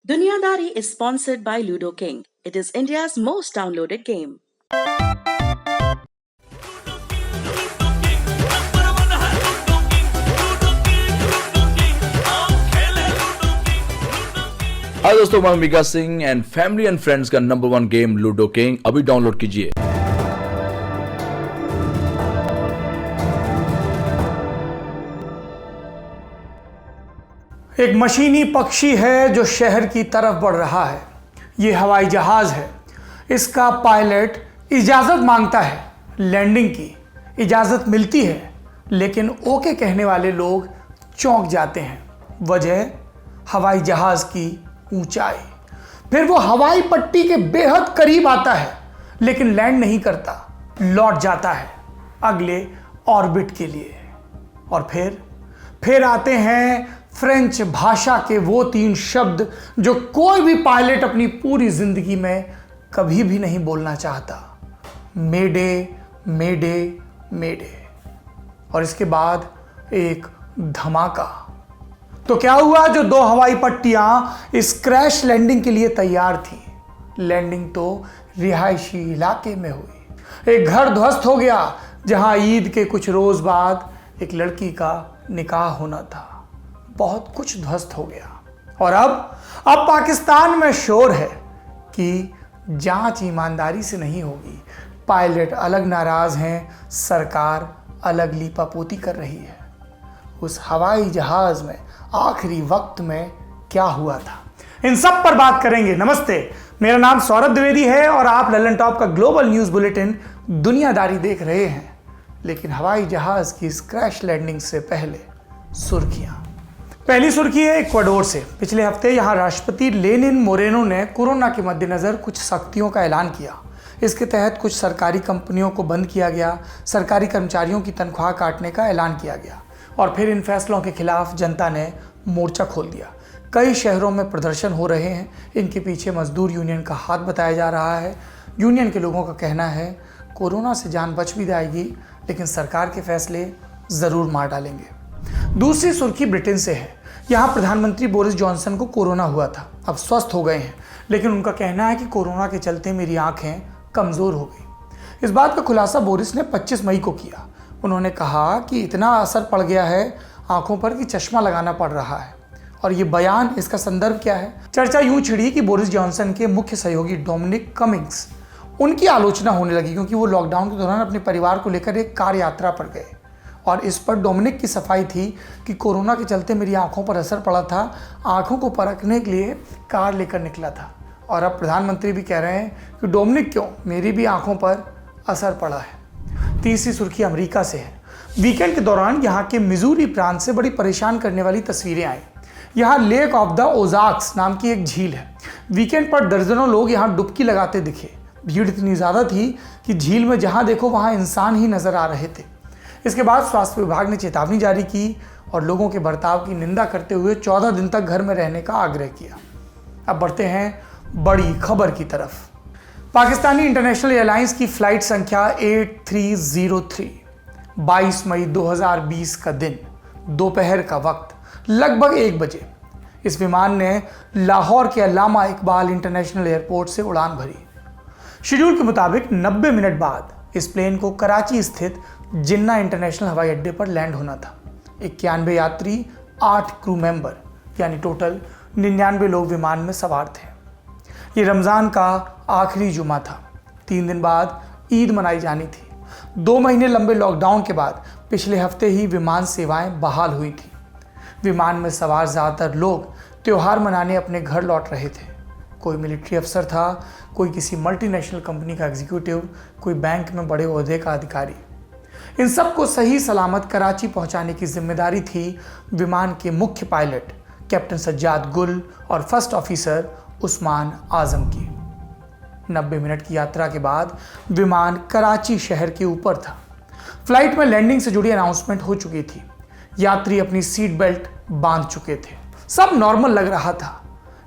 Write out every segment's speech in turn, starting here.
Dunyadari is sponsored by Ludo King. It is India's most downloaded game. Hi दोस्तों, मैं Mika Singh and family and friends का number 1 game Ludo King अभी download कीजिए। एक मशीनी पक्षी है जो शहर की तरफ बढ़ रहा है। ये हवाई जहाज है। इसका पायलट इजाज़त मांगता है लैंडिंग की। इजाज़त मिलती है लेकिन ओके कहने वाले लोग चौंक जाते हैं। वजह हवाई जहाज़ की ऊंचाई। फिर वो हवाई पट्टी के बेहद करीब आता है लेकिन लैंड नहीं करता, लौट जाता है अगले ऑर्बिट के लिए। और फिर आते हैं फ्रेंच भाषा के वो 3 शब्द जो कोई भी पायलट अपनी पूरी जिंदगी में कभी भी नहीं बोलना चाहता। मेडे मेडे मेडे। और इसके बाद एक धमाका। तो क्या हुआ, जो 2 हवाई पट्टियां इस क्रैश लैंडिंग के लिए तैयार थी, लैंडिंग तो रिहायशी इलाके में हुई। एक घर ध्वस्त हो गया जहां ईद के कुछ रोज बाद एक लड़की का निकाह होना था। बहुत कुछ ध्वस्त हो गया। और अब पाकिस्तान में शोर है कि जांच ईमानदारी से नहीं होगी। पायलट अलग नाराज हैं, सरकार अलग लीपापोती कर रही है। उस हवाई जहाज में आखिरी वक्त में क्या हुआ था, इन सब पर बात करेंगे। नमस्ते, मेरा नाम सौरभ द्विवेदी है और आप ललन टॉप का ग्लोबल न्यूज़ बुलेटिन दुनियादारी देख रहे हैं। लेकिन हवाई जहाज की इस क्रैश लैंडिंग से पहले सुर्खियां। पहली सुर्खी है इक्वाडोर से। पिछले हफ्ते यहां राष्ट्रपति लेनिन मोरेनो ने कोरोना के मद्देनजर कुछ सख्तियों का ऐलान किया। इसके तहत कुछ सरकारी कंपनियों को बंद किया गया, सरकारी कर्मचारियों की तनख्वाह काटने का ऐलान किया गया। और फिर इन फैसलों के खिलाफ जनता ने मोर्चा खोल दिया। कई शहरों में प्रदर्शन हो रहे हैं। इनके पीछे मजदूर यूनियन का हाथ बताया जा रहा है। यूनियन के लोगों का कहना है कोरोना से जान बच भी जाएगी लेकिन सरकार के फैसले ज़रूर मार डालेंगे। दूसरी सुर्खी ब्रिटेन से है। यहाँ प्रधानमंत्री बोरिस जॉनसन को कोरोना हुआ था, अब स्वस्थ हो गए हैं, लेकिन उनका कहना है कि कोरोना के चलते मेरी आंखें कमज़ोर हो गई। इस बात का खुलासा बोरिस ने 25 मई को किया। उन्होंने कहा कि इतना असर पड़ गया है आंखों पर कि चश्मा लगाना पड़ रहा है। और ये बयान, इसका संदर्भ क्या है? चर्चा यूं छिड़ी कि बोरिस जॉनसन के मुख्य सहयोगी डोमिनिक कमिंग्स, उनकी आलोचना होने लगी क्योंकि वो लॉकडाउन के दौरान अपने परिवार को लेकर एक कार यात्रा पर गए। और इस पर डोमिनिक की सफाई थी कि कोरोना के चलते मेरी आंखों पर असर पड़ा था, आंखों को परखने के लिए कार लेकर निकला था। और अब प्रधानमंत्री भी कह रहे हैं कि डोमिनिक क्यों, मेरी भी आंखों पर असर पड़ा है। तीसरी सुर्खी अमेरिका से है। वीकेंड के दौरान यहाँ के मिजूरी प्रांत से बड़ी परेशान करने वाली तस्वीरें आई। यहाँ लेक ऑफ द ओजार्क्स नाम की एक झील है। वीकेंड पर दर्जनों लोग यहाँ डुबकी लगाते दिखे। भीड़ इतनी ज़्यादा थी कि झील में जहाँ देखो वहाँ इंसान ही नजर आ रहे थे। इसके बाद स्वास्थ्य विभाग ने चेतावनी जारी की और लोगों के बर्ताव की निंदा करते हुए 14 दिन तक घर में रहने का आग्रह किया। अब बढ़ते हैं बड़ी खबर की तरफ। पाकिस्तानी इंटरनेशनल एयरलाइंस की फ्लाइट संख्या 8303 22 मई 2020 का दिन, दोपहर का वक्त लगभग 1 बजे इस विमान ने लाहौर के अल्लामा इकबाल इंटरनेशनल एयरपोर्ट से उड़ान भरी। शेड्यूल के मुताबिक 90 मिनट बाद इस प्लेन को कराची स्थित जिन्ना इंटरनेशनल हवाई अड्डे पर लैंड होना था। 91 यात्री, 8 क्रू मेंबर, यानी टोटल 99 लोग विमान में सवार थे। ये रमज़ान का आखिरी जुमा था। 3 दिन बाद ईद मनाई जानी थी। 2 महीने लंबे लॉकडाउन के बाद पिछले हफ्ते ही विमान सेवाएं बहाल हुई थी। विमान में सवार ज़्यादातर लोग त्यौहार मनाने अपने घर लौट रहे थे। कोई मिलिट्री अफसर था, कोई किसी मल्टीनेशनल कंपनी का एग्जीक्यूटिव, कोई बैंक में बड़े ओहदे का अधिकारी। इन सबको सही सलामत कराची पहुंचाने की जिम्मेदारी थी विमान के मुख्य पायलट कैप्टन सज्जाद गुल और फर्स्ट ऑफिसर उस्मान आजम की। 90 मिनट की यात्रा के बाद विमान कराची शहर के ऊपर था। फ्लाइट में लैंडिंग से जुड़ी अनाउंसमेंट हो चुकी थी। यात्री अपनी सीट बेल्ट बांध चुके थे। सब नॉर्मल लग रहा था।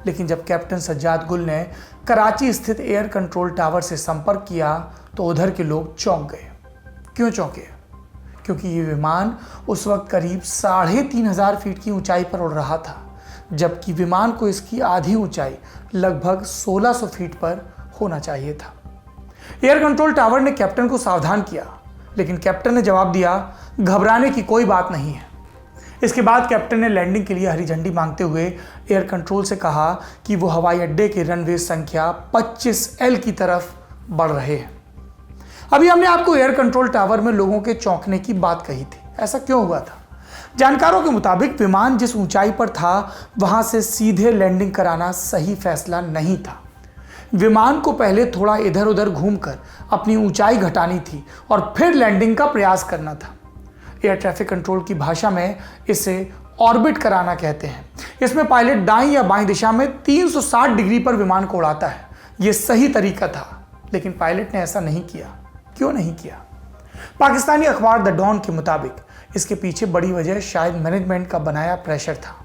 लेकिन जब कैप्टन सज्जाद गुल ने कराची स्थित एयर कंट्रोल टावर से संपर्क किया तो उधर के लोग चौंक गए। क्यों चौंके? क्योंकि ये विमान उस वक्त करीब 3500 फीट की ऊंचाई पर उड़ रहा था। जबकि विमान को इसकी आधी ऊंचाई लगभग 1600 फीट पर होना चाहिए था। एयर कंट्रोल टावर ने कैप्टन को सावधान किया, लेकिन कैप्टन ने जवाब दिया, घबराने की कोई बात नहीं है। इसके बाद कैप्टन ने लैंडिंग के लिए हरी झंडी मांगते हुए एयर कंट्रोल से कहा कि वो हवाई अड्डे के रनवे संख्या 25L की तरफ बढ़ रहे हैं। अभी हमने आपको एयर कंट्रोल टावर में लोगों के चौंकने की बात कही थी। ऐसा क्यों हुआ था? जानकारों के मुताबिक विमान जिस ऊंचाई पर था वहां से सीधे लैंडिंग कराना सही फैसला नहीं था। विमान को पहले थोड़ा इधर उधर घूमकर अपनी ऊंचाई घटानी थी और फिर लैंडिंग का प्रयास करना था। एयर ट्रैफिक कंट्रोल की भाषा में इसे ऑर्बिट कराना कहते हैं। इसमें पायलट दाईं या बाईं दिशा में 360 डिग्री पर विमान को उड़ाता है। यह सही तरीका था, लेकिन पायलट ने ऐसा नहीं किया। क्यों नहीं किया? पाकिस्तानी अखबार द डॉन के मुताबिक इसके पीछे बड़ी वजह शायद मैनेजमेंट का बनाया प्रेशर था।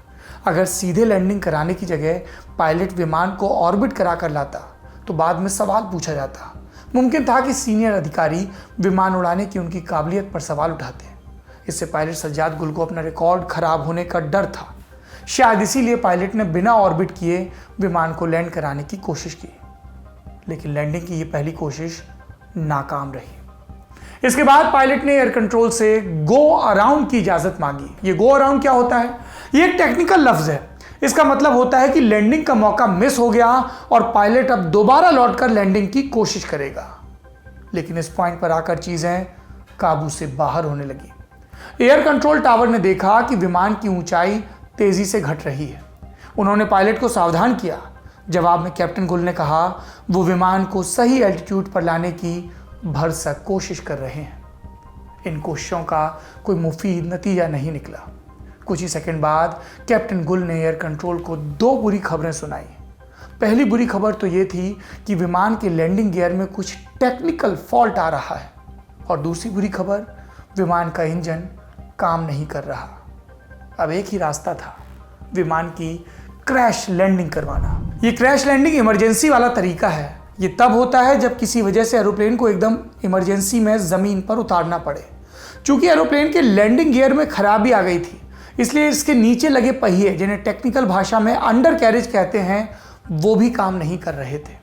अगर सीधे लैंडिंग कराने की जगह पायलट विमान को ऑर्बिट करा कर लाता तो बाद में सवाल पूछा जाता। मुमकिन था कि सीनियर अधिकारी विमान उड़ाने की उनकी काबिलियत पर सवाल उठाते। इससे पायलट सज्जाद गुल को अपना रिकॉर्ड खराब होने का डर था। शायद इसीलिए पायलट ने बिना ऑर्बिट किए विमान को लैंड कराने की कोशिश की, लेकिन लैंडिंग की यह पहली कोशिश नाकाम रही। इसके बाद पायलट ने एयर कंट्रोल से गो अराउंड की इजाजत मांगी। ये गो अराउंड क्या होता है? ये एक टेक्निकल लफ्ज है। इसका मतलब होता है कि लैंडिंग का मौका मिस हो गया और पायलट अब दोबारा लौटकर लैंडिंग की कोशिश करेगा। लेकिन इस पॉइंट पर आकर चीजें काबू से बाहर होने लगी। एयर कंट्रोल टावर ने देखा कि विमान की ऊंचाई तेजी से घट रही है। उन्होंने पायलट को सावधान किया। जवाब में कैप्टन गुल ने कहा वो विमान को सही एल्टीट्यूड पर लाने की भरसक कोशिश कर रहे हैं। इन कोशिशों का कोई मुफीद नतीजा नहीं निकला। कुछ ही सेकंड बाद कैप्टन गुल ने एयर कंट्रोल को 2 बुरी खबरें सुनाई। पहली बुरी खबर तो ये थी कि विमान के लैंडिंग गियर में कुछ टेक्निकल फॉल्ट आ रहा है, और दूसरी बुरी खबर, विमान का इंजन काम नहीं कर रहा। अब एक ही रास्ता था, विमान की क्रैश लैंडिंग करवाना। ये क्रैश लैंडिंग इमरजेंसी वाला तरीका है। ये तब होता है जब किसी वजह से एरोप्लेन को एकदम इमरजेंसी में जमीन पर उतारना पड़े। चूंकि एरोप्लेन के लैंडिंग गियर में खराबी आ गई थी, इसलिए इसके नीचे लगे पहिए, जिन्हें टेक्निकल भाषा में अंडर कैरेज कहते हैं, वो भी काम नहीं कर रहे थे।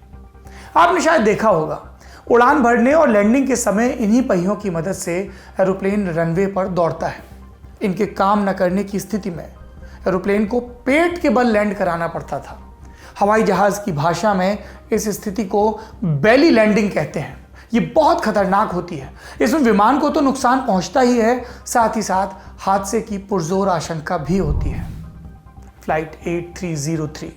आपने शायद देखा होगा, उड़ान भरने और लैंडिंग के समय इन्हीं पहियों की मदद से एरोप्लेन रनवे पर दौड़ता है। इनके काम न करने की स्थिति में एरोप्लेन को पेट के बल लैंड कराना पड़ता था। हवाई जहाज की भाषा में इस स्थिति को बेली लैंडिंग कहते हैं। ये बहुत खतरनाक होती है। इसमें विमान को तो नुकसान पहुंचता ही है, साथ ही साथ हादसे की पुरजोर आशंका भी होती है। फ्लाइट 8303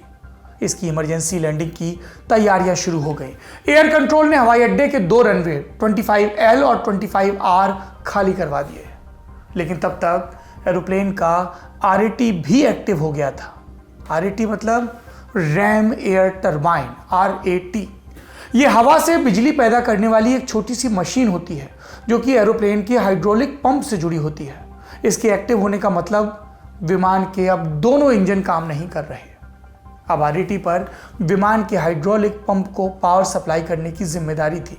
इसकी इमरजेंसी लैंडिंग की तैयारियां शुरू हो गई। एयर कंट्रोल ने हवाई अड्डे के 2 रनवे 25L और 25R खाली करवा दिए, लेकिन तब तक एरोप्लेन का RAT भी एक्टिव हो गया था। RAT मतलब रैम एयर टरबाइन, RAT। यह हवा से बिजली पैदा करने वाली एक छोटी सी मशीन होती है जो कि एरोप्लेन के हाइड्रोलिक पंप से जुड़ी होती है। इसके एक्टिव होने का मतलब विमान के अब दोनों इंजन काम नहीं कर रहे। अब RAT पर विमान के हाइड्रोलिक पंप को पावर सप्लाई करने की जिम्मेदारी थी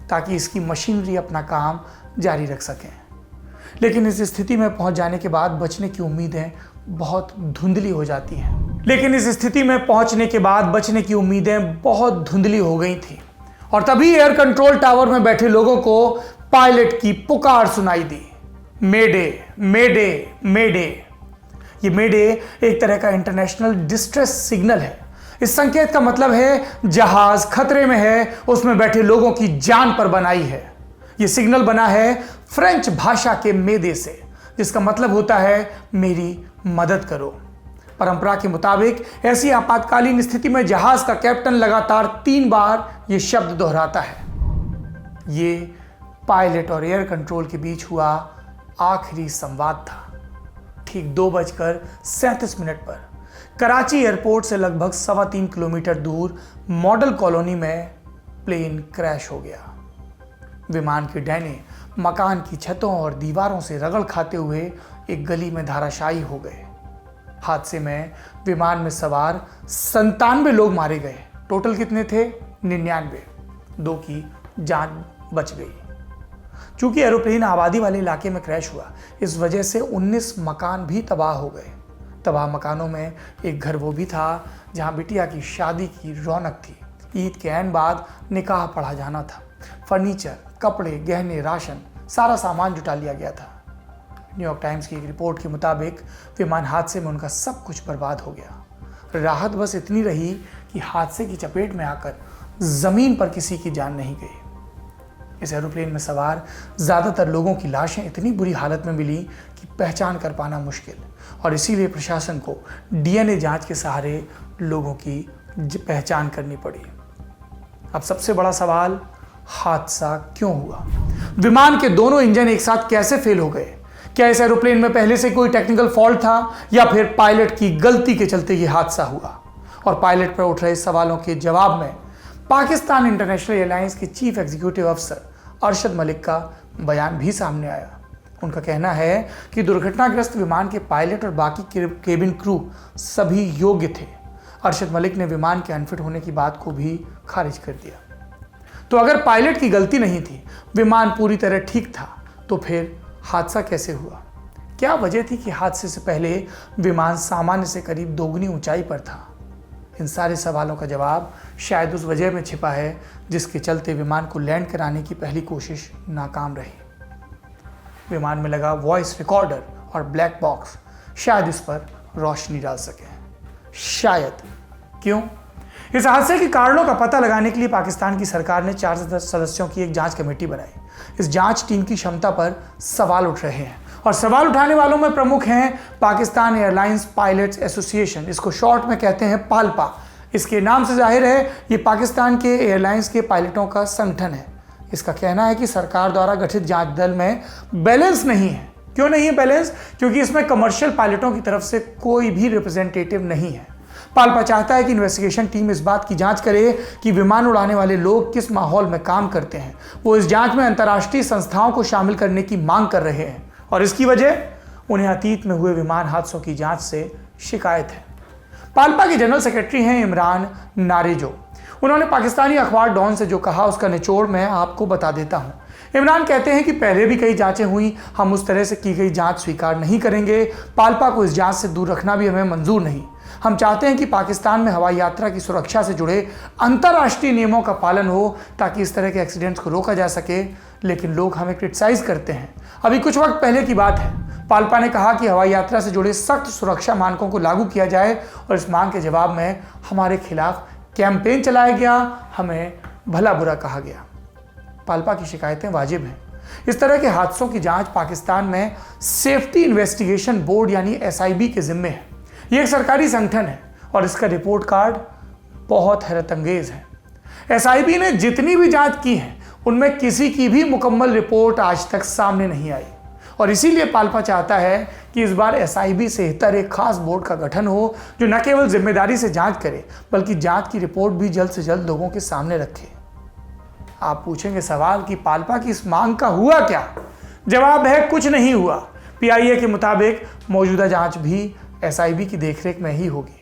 ताकि इसकी मशीनरी अपना काम जारी रख सकें। लेकिन इस स्थिति में पहुंच जाने के बाद बचने की उम्मीदें बहुत धुंधली हो जाती हैं। बहुत धुंधली हो गई थी और तभी एयर कंट्रोल टावर में बैठे लोगों को पायलट की पुकार सुनाई दी, मेडे मेडे मेडे। ये मेडे एक तरह का इंटरनेशनल डिस्ट्रेस सिग्नल है। इस संकेत का मतलब है जहाज खतरे में है, उसमें बैठे लोगों की जान पर बनाई है। ये सिग्नल बना है फ्रेंच भाषा के मेदे से, जिसका मतलब होता है मेरी मदद करो। परंपरा के मुताबिक ऐसी आपातकालीन स्थिति में जहाज का कैप्टन लगातार 3 बार यह शब्द दोहराता है। ये पायलट और एयर कंट्रोल के बीच हुआ आखिरी संवाद था। ठीक 2:37 पर कराची एयरपोर्ट से लगभग 3.25 किलोमीटर दूर मॉडल कॉलोनी में प्लेन क्रैश हो गया। विमान के डैने मकान की छतों और दीवारों से रगड़ खाते हुए एक गली में धाराशायी हो गए। हादसे में विमान में सवार 97 लोग मारे गए। टोटल कितने थे? 99। 2 की जान बच गई। चूंकि एरोप्लेन आबादी वाले इलाके में क्रैश हुआ, इस वजह से 19 मकान भी तबाह हो गए। तबाह मकानों में एक घर वो भी था जहां बिटिया की शादी की रौनक थी। ईद के ऐन बाद निकाह पढ़ा जाना था। फर्नीचर, कपड़े, गहने, राशन, सारा सामान जुटा लिया गया था। न्यूयॉर्क टाइम्स की एक रिपोर्ट के मुताबिक विमान हादसे में उनका सब कुछ बर्बाद हो गया। राहत बस इतनी रही कि हादसे की चपेट में आकर जमीन पर किसी की जान नहीं गई। इस एरोप्लेन में सवार ज्यादातर लोगों की लाशें इतनी बुरी हालत में मिली कि पहचान कर पाना मुश्किल, और इसीलिए प्रशासन को डीएनए जांच के सहारे लोगों की पहचान करनी पड़ी। अब सबसे बड़ा सवाल, हादसा क्यों हुआ? विमान के दोनों इंजन एक साथ कैसे फेल हो गए? क्या इस एरोप्लेन में पहले से कोई टेक्निकल फॉल्ट था या फिर पायलट की गलती के चलते यह हादसा हुआ? और पायलट पर उठ रहे सवालों के जवाब में पाकिस्तान इंटरनेशनल एयरलाइंस के चीफ एग्जीक्यूटिव अफसर अरशद मलिक का बयान भी सामने आया। उनका कहना है कि दुर्घटनाग्रस्त विमान के पायलट और बाकी केबिन क्रू सभी योग्य थे। अरशद मलिक ने विमान के अनफिट होने की बात को भी खारिज कर दिया। तो अगर पायलट की गलती नहीं थी, विमान पूरी तरह ठीक था, तो फिर हादसा कैसे हुआ? क्या वजह थी कि हादसे से पहले विमान सामान्य से करीब दोगुनी ऊंचाई पर था? इन सारे सवालों का जवाब शायद उस वजह में छिपा है जिसके चलते विमान को लैंड कराने की पहली कोशिश नाकाम रही। विमान में लगा वॉइस रिकॉर्डर और ब्लैक बॉक्स शायद इस पर रोशनी डाल सके। शायद। क्यों? इस हादसे के कारणों का पता लगाने के लिए पाकिस्तान की सरकार ने 4 सदस्यों की एक जांच कमेटी बनाई। इस जांच टीम की क्षमता पर सवाल उठ रहे हैं, और सवाल उठाने वालों में प्रमुख हैं पाकिस्तान एयरलाइंस पायलट्स एसोसिएशन, इसको शॉर्ट में कहते हैं पाल्पा। इसके नाम से जाहिर है ये पाकिस्तान के एयरलाइंस के पायलटों का संगठन है। इसका कहना है कि सरकार द्वारा गठित जांच दल में बैलेंस नहीं है। क्यों नहीं है बैलेंस? क्योंकि इसमें कमर्शियल पायलटों की तरफ से कोई भी रिप्रेजेंटेटिव नहीं है। पाल्पा चाहता है कि इन्वेस्टिगेशन टीम इस बात की जांच करे कि विमान उड़ाने वाले लोग किस माहौल में काम करते हैं। वो इस जांच में अंतर्राष्ट्रीय संस्थाओं को शामिल करने की मांग कर रहे हैं, और इसकी वजह उन्हें अतीत में हुए विमान हादसों की जांच से शिकायत है। पाल्पा के जनरल सेक्रेटरी हैं इमरान नारेजो। उन्होंने पाकिस्तानी अखबार डॉन से जो कहा उसका निचोड़ मैं आपको बता देता हूं। इमरान कहते हैं कि पहले भी कई जांचें हुई, हम उस तरह से की गई जांच स्वीकार नहीं करेंगे। पाल्पा को इस जांच से दूर रखना भी हमें मंजूर नहीं। हम चाहते हैं कि पाकिस्तान में हवाई यात्रा की सुरक्षा से जुड़े अंतर्राष्ट्रीय नियमों का पालन हो ताकि इस तरह के एक्सीडेंट्स को रोका जा सके, लेकिन लोग हमें क्रिटिसाइज करते हैं। अभी कुछ वक्त पहले की बात है, पाल्पा ने कहा कि हवाई यात्रा से जुड़े सख्त सुरक्षा मानकों को लागू किया जाए, और इस मांग के जवाब में हमारे खिलाफ कैंपेन चलाया गया, हमें भला बुरा कहा गया। पाल्पा की शिकायतें वाजिब हैं। इस तरह के हादसों की जांच पाकिस्तान में सेफ्टी इन्वेस्टिगेशन बोर्ड यानी SIB के जिम्मे है। ये एक सरकारी संगठन है और इसका रिपोर्ट कार्ड बहुत हैरतअंगेज है। SIB ने जितनी भी जांच की है उनमें किसी की भी मुकम्मल रिपोर्ट आज तक सामने नहीं आई, और इसीलिए पाल्पा चाहता है कि इस बार SIB से इतर एक खास बोर्ड का गठन हो जो न केवल जिम्मेदारी से जांच करे बल्कि जांच की रिपोर्ट भी जल्द से जल्द लोगों के सामने रखे। आप पूछेंगे सवाल कि पाल्पा की इस मांग का हुआ क्या? जवाब है कुछ नहीं हुआ। PIA के मुताबिक मौजूदा जांच भी SIB की देखरेख में ही होगी।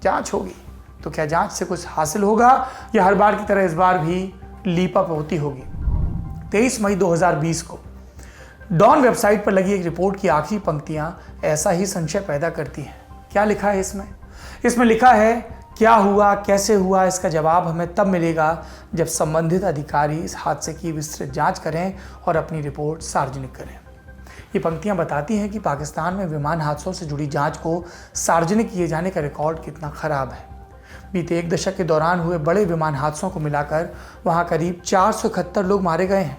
जांच होगी तो क्या जांच से कुछ हासिल होगा या हर बार की तरह इस बार भी लीप अप होती होगी? 23 मई 2020 को डॉन वेबसाइट पर लगी एक रिपोर्ट की आखिरी पंक्तियां ऐसा ही संशय पैदा करती हैं। क्या लिखा है इसमें? इसमें लिखा है, क्या हुआ, कैसे हुआ, इसका जवाब हमें तब मिलेगा जब संबंधित अधिकारी इस हादसे की विस्तृत जांच करें और अपनी रिपोर्ट सार्वजनिक करें। ये पंक्तियां बताती हैं कि पाकिस्तान में विमान हादसों से जुड़ी जांच को सार्वजनिक किए जाने का रिकॉर्ड कितना खराब है। बीते एक दशक के दौरान हुए बड़े विमान हादसों को मिलाकर वहां करीब 471 लोग मारे गए हैं,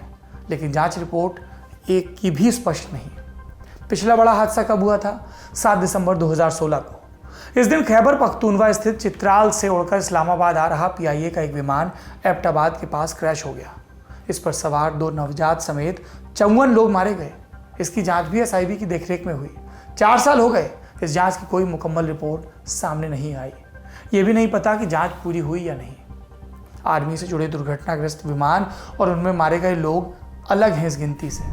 लेकिन जांच रिपोर्ट एक की भी स्पष्ट नहीं। पिछला बड़ा हादसा कब हुआ था? 7 दिसंबर 2016 को। इस दिन खैबर पख्तूनवा स्थित चित्राल से उड़कर इस्लामाबाद आ रहा PIA का एक विमान एबटाबाद के पास क्रैश हो गया। इस पर सवार 2 नवजात समेत 54 लोग मारे गए। इसकी जांच भी SIB की देखरेख में हुई। 4 साल हो गए, इस जांच की कोई मुकम्मल रिपोर्ट सामने नहीं आई। ये भी नहीं पता कि जांच पूरी हुई या नहीं। आर्मी से जुड़े दुर्घटनाग्रस्त विमान और उनमें मारे गए लोग अलग हैं इस गिनती से।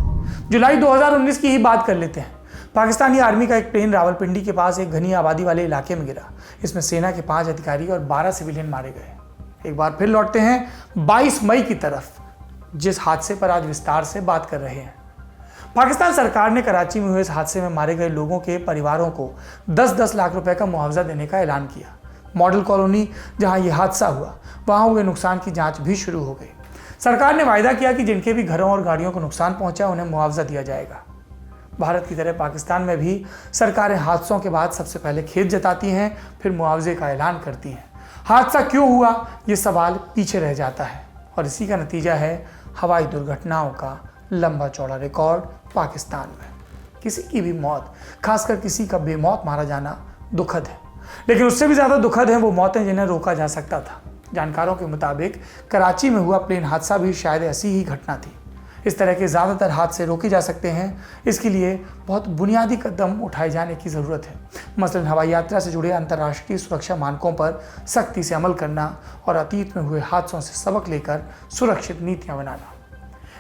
जुलाई 2019 की ही बात कर लेते हैं। पाकिस्तानी आर्मी का एक प्लेन रावलपिंडी के पास एक घनी आबादी वाले इलाके में गिरा। इसमें सेना के 5 अधिकारी और 12 सिविलियन मारे गए। एक बार फिर लौटते हैं 22 मई की तरफ, जिस हादसे पर आज विस्तार से बात कर रहे हैं। पाकिस्तान सरकार ने कराची में हुए इस हादसे में मारे गए लोगों के परिवारों को 10-10 लाख रुपए का मुआवजा देने का ऐलान किया। मॉडल कॉलोनी जहां यह हादसा हुआ वहां हुए नुकसान की जांच भी शुरू हो गई। सरकार ने वायदा किया कि जिनके भी घरों और गाड़ियों को नुकसान पहुंचा उन्हें मुआवजा दिया जाएगा। भारत की तरह पाकिस्तान में भी सरकारें हादसों के बाद सबसे पहले खेद जताती हैं, फिर मुआवजे का ऐलान करती हैं। हादसा क्यों हुआ ये सवाल पीछे रह जाता है और इसी का नतीजा है हवाई दुर्घटनाओं का लंबा चौड़ा रिकॉर्ड पाकिस्तान में। किसी की भी मौत, खासकर किसी का बेमौत मारा जाना दुखद है, लेकिन उससे भी ज़्यादा दुखद है वो मौतें जिन्हें रोका जा सकता था। जानकारों के मुताबिक कराची में हुआ प्लेन हादसा भी शायद ऐसी ही घटना थी। इस तरह के ज़्यादातर हादसे रोके जा सकते हैं, इसके लिए बहुत बुनियादी कदम उठाए जाने की ज़रूरत है। मसलन हवाई यात्रा से जुड़े अंतर्राष्ट्रीय सुरक्षा मानकों पर सख्ती से अमल करना और अतीत में हुए हादसों से सबक लेकर सुरक्षित नीतियाँ बनाना।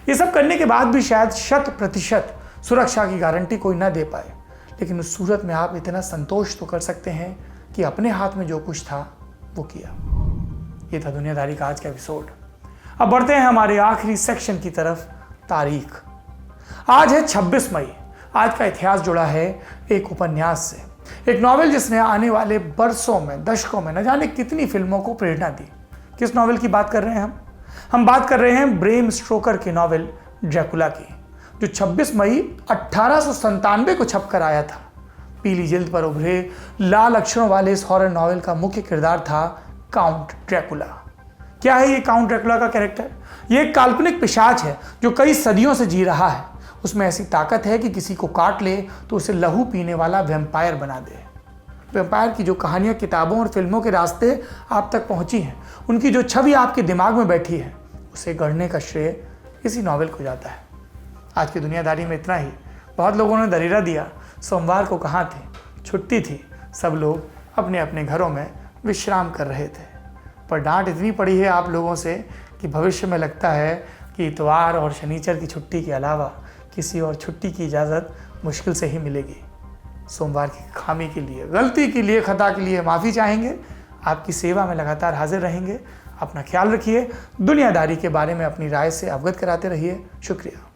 ये सब करने के बाद भी शायद 100% सुरक्षा की गारंटी कोई ना दे पाए, लेकिन उस सूरत में आप इतना संतोष तो कर सकते हैं कि अपने हाथ में जो कुछ था वो किया। ये था दुनियादारी का आज का एपिसोड। अब बढ़ते हैं हमारे आखिरी सेक्शन की तरफ, तारीख। आज है 26 मई। आज का इतिहास जुड़ा है एक उपन्यास से, एक नॉवेल जिसने आने वाले बरसों में, दशकों में न जाने कितनी फिल्मों को प्रेरणा दी। किस नॉवेल की बात कर रहे हैं हम बात कर रहे हैं ब्रेम स्टोकर की नॉवेल ड्रैकुला की, जो 26 मई 1897 को छपकर आया था। पीली जिल्द पर उभरे लाल अक्षरों वाले इस हॉरर नॉवेल का मुख्य किरदार था काउंट ड्रैकुला। क्या है ये काउंट ड्रैकुला का कैरेक्टर? ये एक काल्पनिक पिशाच है जो कई सदियों से जी रहा है। उसमें ऐसी ताकत है कि किसी को काट ले तो उसे लहू पीने वाला वैम्पायर बना दे। वैम्पायर की जो कहानियाँ किताबों और फिल्मों के रास्ते आप तक पहुँची हैं, उनकी जो छवि आपके दिमाग में बैठी है, उसे गढ़ने का श्रेय इसी नॉवेल को जाता है। आज की दुनियादारी में इतना ही। बहुत लोगों ने दरीरा दिया, सोमवार को कहाँ थे, छुट्टी थी, सब लोग अपने अपने घरों में विश्राम कर रहे थे। पर डांट इतनी पड़ी है आप लोगों से कि भविष्य में लगता है कि इतवार और शनिचर की छुट्टी के अलावा किसी और छुट्टी की इजाज़त मुश्किल से ही मिलेगी। सोमवार की खामी के लिए, गलती के लिए, खता के लिए माफ़ी चाहेंगे। आपकी सेवा में लगातार हाजिर रहेंगे। अपना ख्याल रखिए। दुनियादारी के बारे में अपनी राय से अवगत कराते रहिए। शुक्रिया।